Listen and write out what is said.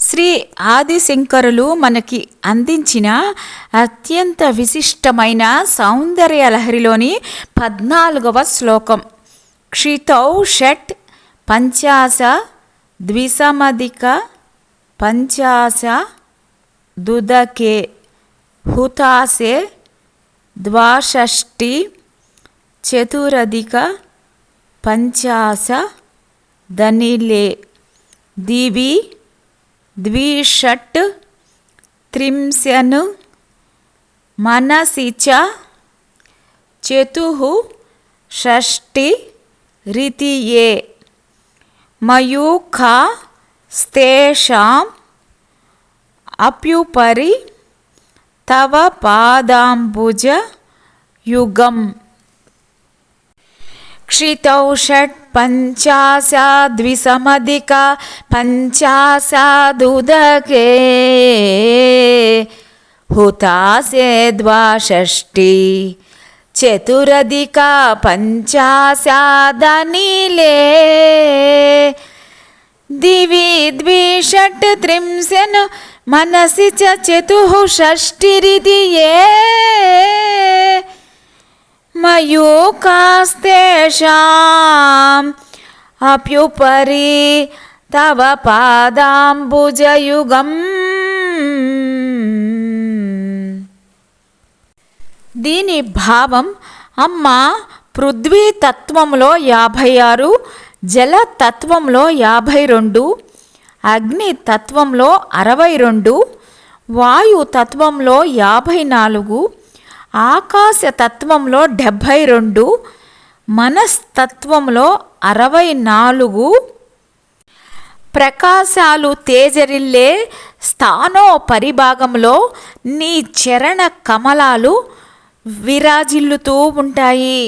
శ్రీ ఆదిశంకరులు మనకి అందించిన అత్యంత విశిష్టమైన సౌందర్య లహరిలోని 14వ శ్లోకం. క్షితౌ షట్ పంచాశ ద్విసమధిక పంచాశ దుదకే హుతాసే ద్వాషష్టి చతురధిక పంచాశ దనిలే దివి ద్విషట్ త్రింశన్ మనసి చ చతుః షష్టి రితియే మయూఖా స్తేషాం అప్యుపరి తవ పాదాంబుజ యుగం. క్షితౌ షట్ పంచాశ ద్విసమధిక పంచాశ దుదకే హుతాసే ద్వాషష్టి చతురధిక పంచాశ దనిలే దివి ద్విషట్ త్రింశన్ మనసి చ చతుః షష్టిరితియే మయూఖాస్తేషాం అప్యుపరి తవ పాదాంబుజయుగం. దీని భావం, అమ్మ పృథ్వీ తత్వంలో 56, జలతత్వంలో 52, అగ్ని తత్వంలో 62, వాయు తత్వంలో 54, ఆకాశ తత్వంలో 72, మనస్తత్వంలో 64, ప్రకాశాలు తేజరిల్లే స్థానో పరిభాగంలో నీ చరణ కమలాలు విరాజిల్లుతూ ఉంటాయి.